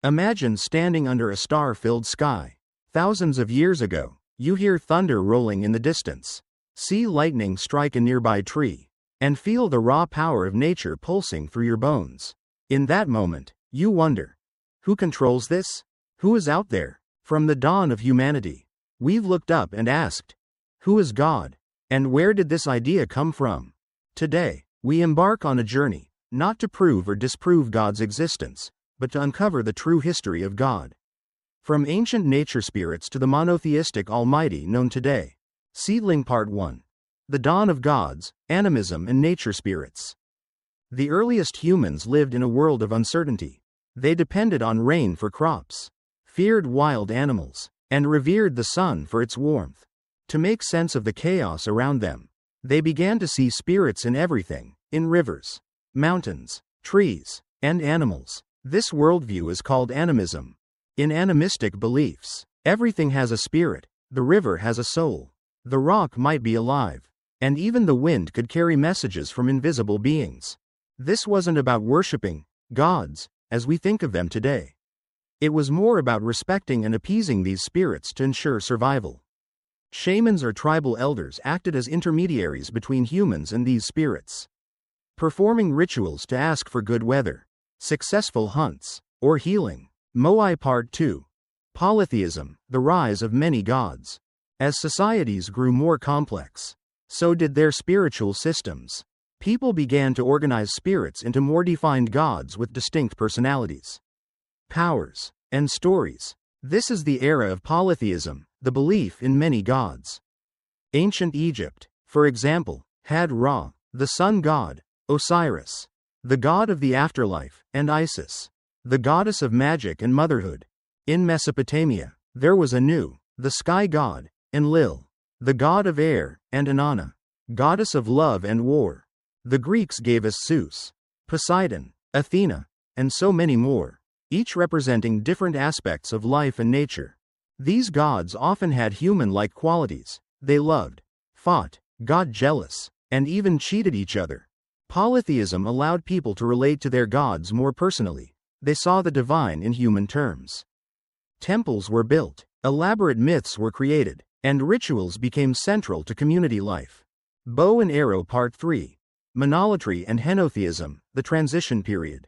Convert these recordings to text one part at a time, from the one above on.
Imagine standing under a star-filled sky. Thousands of years ago, you hear thunder rolling in the distance, see lightning strike a nearby tree, and feel the raw power of nature pulsing through your bones. In that moment, you wonder, who controls this? Who is out there? From the dawn of humanity, we've looked up and asked, who is God? And where did this idea come from? Today, we embark on a journey, not to prove or disprove God's existence, but to uncover the true history of God. From ancient nature spirits to the monotheistic Almighty known today. Seedling Part 1. The Dawn of Gods, Animism and Nature Spirits. The earliest humans lived in a world of uncertainty. They depended on rain for crops, feared wild animals, and revered the sun for its warmth. To make sense of the chaos around them, they began to see spirits in everything, in rivers, mountains, trees, and animals. This worldview is called animism. In animistic beliefs, everything has a spirit, the river has a soul, the rock might be alive, and even the wind could carry messages from invisible beings. This wasn't about worshipping gods, as we think of them today. It was more about respecting and appeasing these spirits to ensure survival. Shamans or tribal elders acted as intermediaries between humans and these spirits, performing rituals to ask for good weather, successful hunts, or healing. Moai Part 2. Polytheism, the rise of many gods. As societies grew more complex, so did their spiritual systems. People began to organize spirits into more defined gods with distinct personalities, powers, and stories. This is the era of polytheism, the belief in many gods. Ancient Egypt, for example, had Ra, the sun god, Osiris, the god of the afterlife, and Isis, the goddess of magic and motherhood. In Mesopotamia, there was Anu, the sky god, Enlil, the god of air, and Inanna, goddess of love and war. The Greeks gave us Zeus, Poseidon, Athena, and so many more, each representing different aspects of life and nature. These gods often had human-like qualities. They loved, fought, got jealous, and even cheated each other. Polytheism allowed people to relate to their gods more personally. They saw the divine in human terms. Temples were built, elaborate myths were created, and rituals became central to community life. Bow and Arrow Part 3. Monolatry and henotheism, the transition period.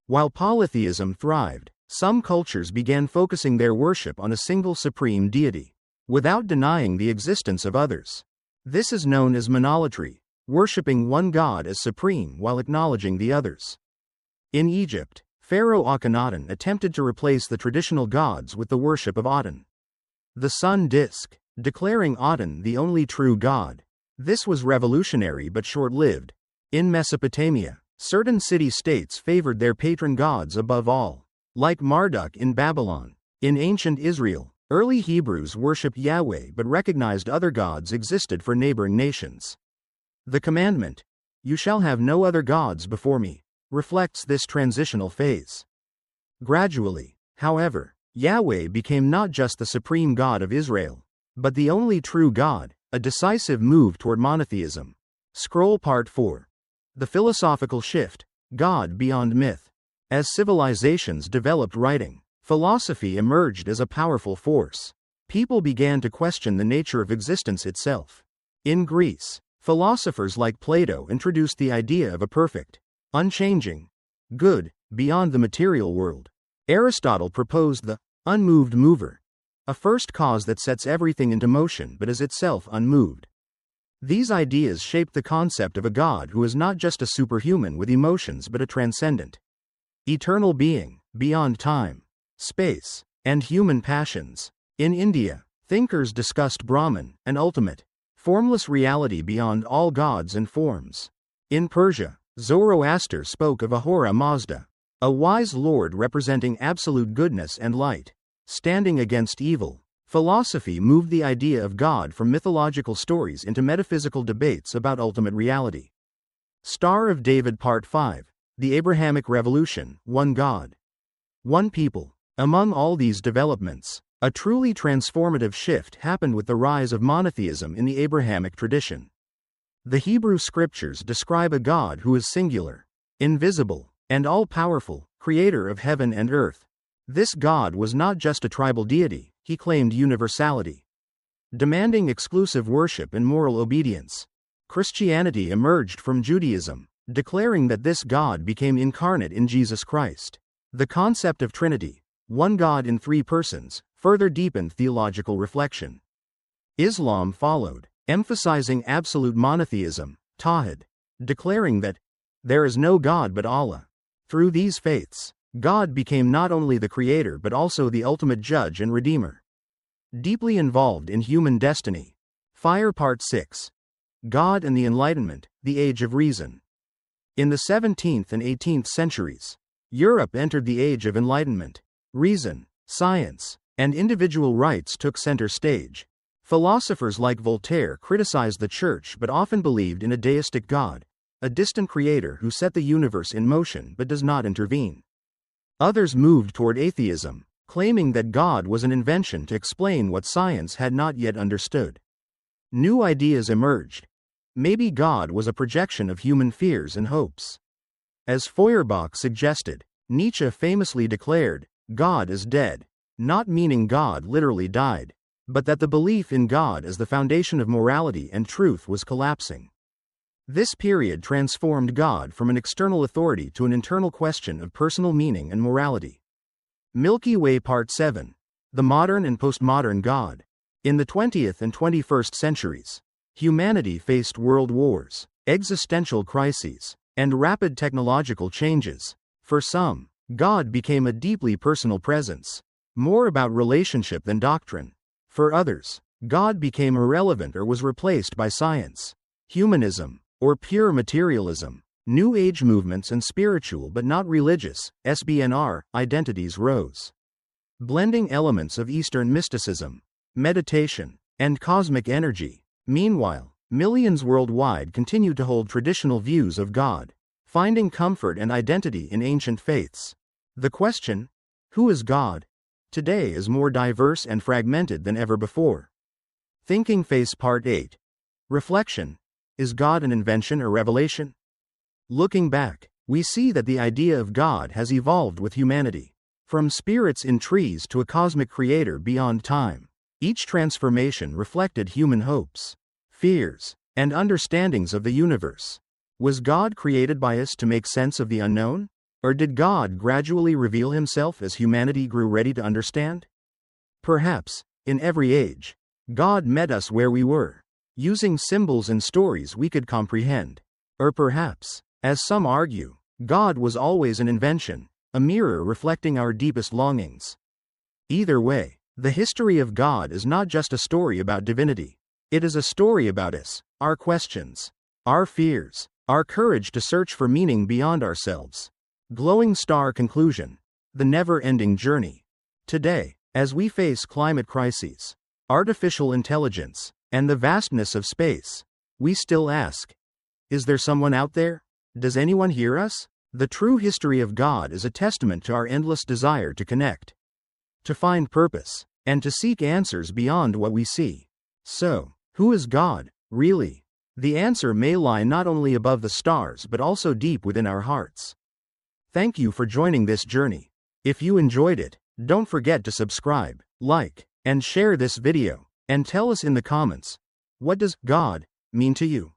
While polytheism thrived, some cultures began focusing their worship on a single supreme deity, without denying the existence of others. This is known as monolatry, worshipping one god as supreme while acknowledging the others. In Egypt, Pharaoh Akhenaten attempted to replace the traditional gods with the worship of Aten, the sun disk, declaring Aten the only true god. This was revolutionary but short-lived. In Mesopotamia, certain city-states favored their patron gods above all, like Marduk in Babylon. In ancient Israel, early Hebrews worshipped Yahweh but recognized other gods existed for neighboring nations. The commandment, "You shall have no other gods before me," reflects this transitional phase. Gradually, however, Yahweh became not just the supreme God of Israel, but the only true God, a decisive move toward monotheism. Scroll Part 4. The philosophical shift, God beyond myth. As civilizations developed writing, philosophy emerged as a powerful force. People began to question the nature of existence itself. In Greece, philosophers like Plato introduced the idea of a perfect, unchanging good beyond the material world. Aristotle proposed the unmoved mover, a first cause that sets everything into motion but is itself unmoved. These ideas shaped the concept of a god who is not just a superhuman with emotions but a transcendent, eternal being, beyond time, space, and human passions. In India, thinkers discussed Brahman, an ultimate, formless reality beyond all gods and forms. In Persia, Zoroaster spoke of Ahura Mazda, a wise lord representing absolute goodness and light, standing against evil. Philosophy moved the idea of God from mythological stories into metaphysical debates about ultimate reality. Star of David Part 5. The Abrahamic Revolution, One God, One People. Among all these developments, a truly transformative shift happened with the rise of monotheism in the Abrahamic tradition. The Hebrew scriptures describe a God who is singular, invisible, and all-powerful, creator of heaven and earth. This God was not just a tribal deity, he claimed universality, demanding exclusive worship and moral obedience. Christianity emerged from Judaism, declaring that this God became incarnate in Jesus Christ. The concept of Trinity, one God in three persons, further deepened theological reflection. Islam followed, emphasizing absolute monotheism, Tawhid, declaring that there is no God but Allah. Through these faiths, God became not only the creator but also the ultimate judge and redeemer. Deeply involved in human destiny. Fire Part 6. God and the Enlightenment, the Age of Reason. In the 17th and 18th centuries, Europe entered the Age of Enlightenment. Reason, science, and individual rights took center stage. Philosophers like Voltaire criticized the Church but often believed in a deistic God, a distant creator who set the universe in motion but does not intervene. Others moved toward atheism, claiming that God was an invention to explain what science had not yet understood. New ideas emerged. Maybe God was a projection of human fears and hopes. As Feuerbach suggested, Nietzsche famously declared, God is dead, not meaning God literally died, but that the belief in God as the foundation of morality and truth was collapsing. This period transformed God from an external authority to an internal question of personal meaning and morality. Milky Way Part 7. The Modern and Postmodern God. In the 20th and 21st centuries, humanity faced world wars, existential crises, and rapid technological changes. For some, God became a deeply personal presence, more about relationship than doctrine. For others, God became irrelevant or was replaced by science, humanism, or pure materialism. New Age movements and spiritual but not religious, SBNR, identities rose, blending elements of Eastern mysticism, meditation, and cosmic energy. Meanwhile, millions worldwide continued to hold traditional views of God, finding comfort and identity in ancient faiths. The question, who is God, today is more diverse and fragmented than ever before. Thinking Face Part 8. Reflection. Is God an invention or revelation? Looking back, we see that the idea of God has evolved with humanity. From spirits in trees to a cosmic creator beyond time, each transformation reflected human hopes, fears, and understandings of the universe. Was God created by us to make sense of the unknown? Or did God gradually reveal himself as humanity grew ready to understand? Perhaps, in every age, God met us where we were, using symbols and stories we could comprehend. Or perhaps, as some argue, God was always an invention, a mirror reflecting our deepest longings. Either way, the history of God is not just a story about divinity. It is a story about us, our questions, our fears, our courage to search for meaning beyond ourselves. Glowing Star Conclusion. The Never-Ending Journey. Today, as we face climate crises, artificial intelligence, and the vastness of space, we still ask, is there someone out there? Does anyone hear us? The true history of God is a testament to our endless desire to connect, to find purpose, and to seek answers beyond what we see. So, who is God, really? The answer may lie not only above the stars but also deep within our hearts. Thank you for joining this journey. If you enjoyed it, don't forget to subscribe, like, and share this video, and tell us in the comments, what does God mean to you?